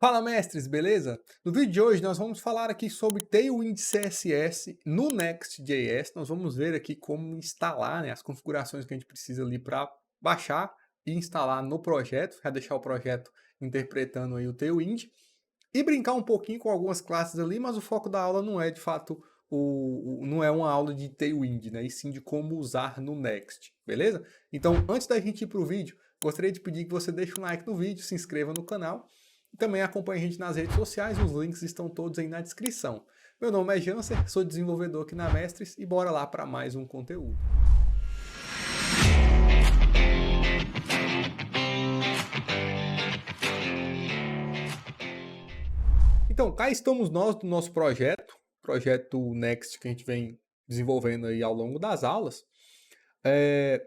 Fala mestres, beleza? No vídeo de hoje nós vamos falar aqui sobre Tailwind CSS no Next.js. Nós vamos ver aqui como instalar, as configurações que a gente precisa ali para baixar e instalar no projeto, já deixar o projeto interpretando aí o Tailwind e brincar um pouquinho com algumas classes ali, mas o foco da aula não é de fato não é uma aula de Tailwind, e sim de como usar no Next, beleza? Então, antes da gente ir para o vídeo, gostaria de pedir que você deixe um like no vídeo, se inscreva no canal e também acompanhe a gente nas redes sociais, os links estão todos aí na descrição. Meu nome é Janser, sou desenvolvedor aqui na Mestres e bora lá para mais um conteúdo. Então, cá estamos nós do nosso projeto Next que a gente vem desenvolvendo aí ao longo das aulas. E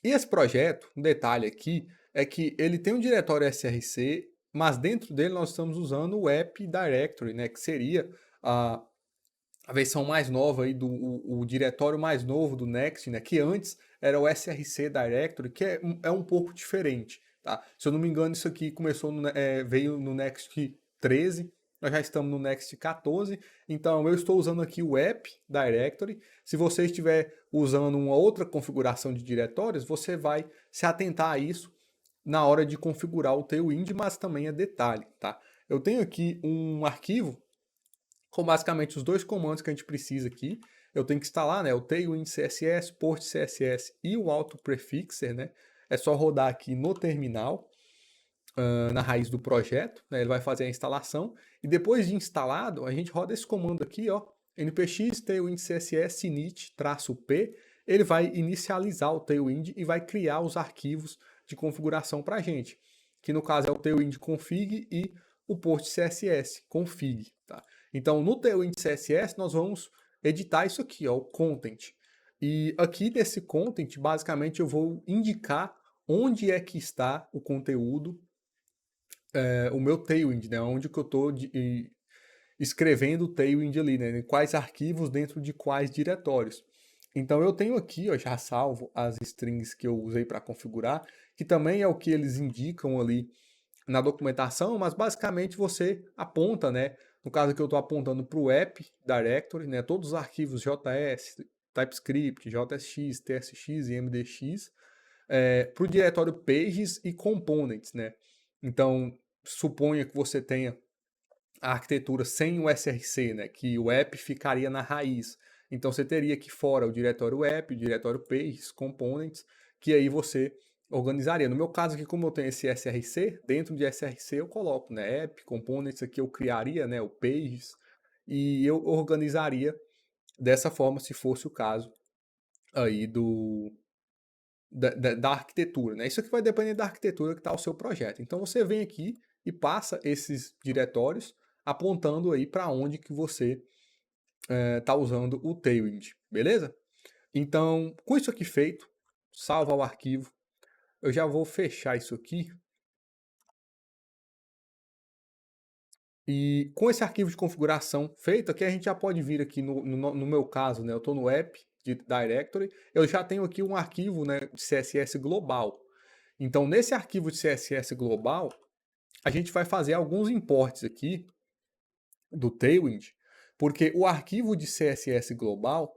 esse projeto, um detalhe aqui, é que ele tem um diretório SRC, mas dentro dele nós estamos usando o App Directory, que seria a versão mais nova aí o diretório mais novo do Next, que antes era o SRC Directory, que é um pouco diferente, tá? Se eu não me engano, isso aqui veio no Next 13, nós já estamos no Next 14, então eu estou usando aqui o App Directory. Se você estiver usando uma outra configuração de diretórios, você vai se atentar a isso na hora de configurar o Tailwind, mas também é detalhe, tá? Eu tenho aqui um arquivo com basicamente os dois comandos que a gente precisa aqui. Eu tenho que instalar o Tailwind CSS, Port CSS e o Auto Prefixer, É só rodar aqui no terminal, na raiz do projeto, ele vai fazer a instalação e depois de instalado a gente roda esse comando aqui, npx tailwind css init-p, ele vai inicializar o Tailwind e vai criar os arquivos de configuração para a gente, que no caso é o Tailwind config e o Port CSS config, tá? Então no Tailwind CSS nós vamos editar isso aqui, o content, e aqui nesse content basicamente eu vou indicar onde é que está o conteúdo, o meu Tailwind, onde que eu estou escrevendo o Tailwind ali, em quais arquivos dentro de quais diretórios. Então eu tenho aqui, já salvo as strings que eu usei para configurar, que também é o que eles indicam ali na documentação, mas basicamente você aponta, no caso aqui eu estou apontando para o App Directory, todos os arquivos JS, TypeScript, JSX, TSX e MDX, para o diretório Pages e Components, Então, suponha que você tenha a arquitetura sem o SRC, que o app ficaria na raiz. Então você teria aqui fora o diretório app, o diretório pages, components, que aí você organizaria. No meu caso aqui, como eu tenho esse SRC, dentro de SRC eu coloco, app, components, aqui eu criaria, o pages, e eu organizaria dessa forma, se fosse o caso aí da arquitetura, Isso aqui vai depender da arquitetura que está o seu projeto. Então você vem aqui e passa esses diretórios apontando aí para onde que você está usando o Tailwind, beleza? Então, com isso aqui feito, salva o arquivo. Eu já vou fechar isso aqui. E com esse arquivo de configuração feito, aqui a gente já pode vir aqui no meu caso, eu estou no App Directory, eu já tenho aqui um arquivo de CSS global. Então, nesse arquivo de CSS global, a gente vai fazer alguns imports aqui do Tailwind, porque o arquivo de CSS global,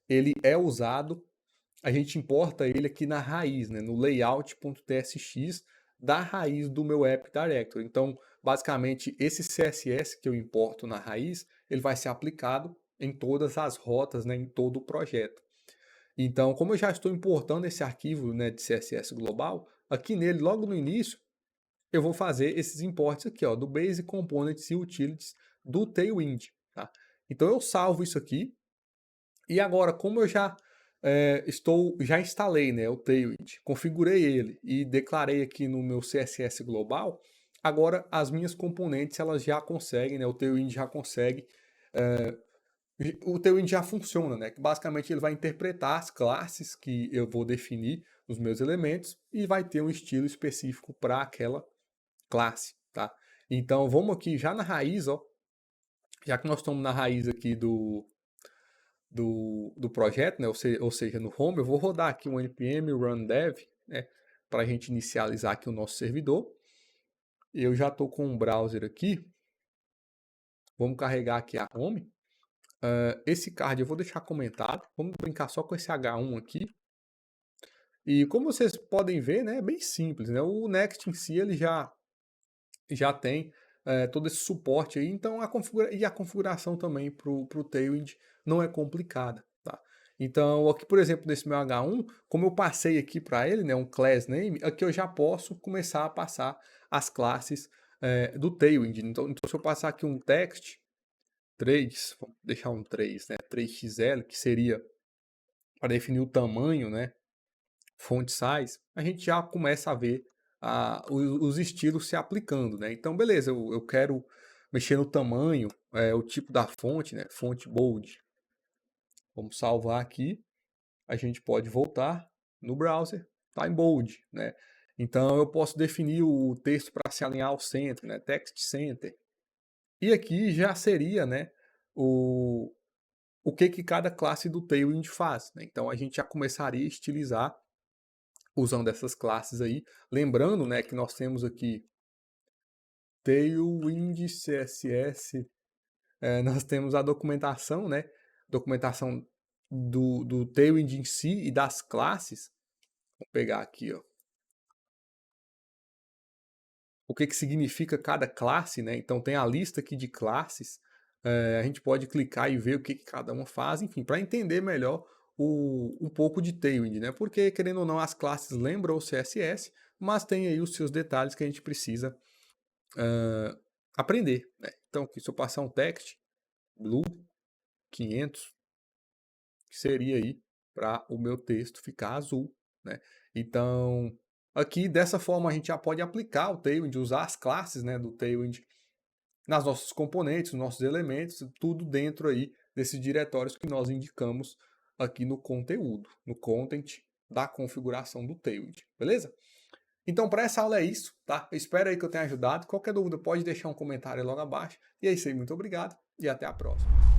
ele é usado, a gente importa ele aqui na raiz, no layout.tsx da raiz do meu App Directory. Então, basicamente, esse CSS que eu importo na raiz, ele vai ser aplicado em todas as rotas, em todo o projeto. Então, como eu já estou importando esse arquivo de CSS global, aqui nele, logo no início, eu vou fazer esses imports aqui, do Basic Components e Utilities do Tailwind, tá? Então eu salvo isso aqui, e agora, como eu já instalei o Tailwind, configurei ele e declarei aqui no meu CSS global, agora as minhas componentes elas já conseguem, o Tailwind já consegue, o Tailwind já funciona, que basicamente ele vai interpretar as classes que eu vou definir nos meus elementos e vai ter um estilo específico para aquela classe, tá? Então vamos aqui já na raiz, já que nós estamos na raiz aqui do projeto, ou seja, no home, eu vou rodar aqui um npm run dev, para a gente inicializar aqui o nosso servidor. Eu já estou com um browser aqui. Vamos carregar aqui a home. Esse card eu vou deixar comentado. Vamos brincar só com esse H1 aqui. E como vocês podem ver, né, é bem simples, né? O Next em si ele já tem todo esse suporte aí, então a configuração também para o Tailwind não é complicada, tá? Então aqui, por exemplo, nesse meu H1, como eu passei aqui para ele, né, um class name, aqui eu já posso começar a passar as classes do Tailwind. Então se eu passar aqui um text 3, vamos deixar um 3, né, 3xl, que seria para definir o tamanho, né, font size, a gente já começa a ver os estilos se aplicando, né? Então, beleza, eu quero mexer no tamanho, o tipo da fonte, né? Fonte bold. Vamos salvar aqui. A gente pode voltar no browser, tá em bold, né? Então, eu posso definir o texto para se alinhar ao centro, né? Text center. E aqui já seria, né? O que cada classe do Tailwind faz, né? Então, a gente já começaria a estilizar usando essas classes aí. Lembrando, né, que nós temos aqui Tailwind CSS, nós temos a documentação, né, documentação do Tailwind em si e das classes. Vou pegar aqui, ó, o que significa cada classe, né? Então tem a lista aqui de classes, a gente pode clicar e ver o que cada uma faz, enfim, para entender melhor um pouco de Tailwind, né? Porque, querendo ou não, as classes lembram o CSS, mas tem aí os seus detalhes que a gente precisa aprender, né? Então, aqui, se eu passar um text, blue 500, que seria aí para o meu texto ficar azul, né? Então, aqui dessa forma a gente já pode aplicar o Tailwind, usar as classes, né, do Tailwind nas nossos componentes, nos nossos elementos, tudo dentro aí desses diretórios que nós indicamos aqui no conteúdo, no content da configuração do Tailwind, beleza? Então, para essa aula é isso, tá? Eu espero aí que eu tenha ajudado. Qualquer dúvida pode deixar um comentário logo abaixo. E é isso aí, muito obrigado e até a próxima.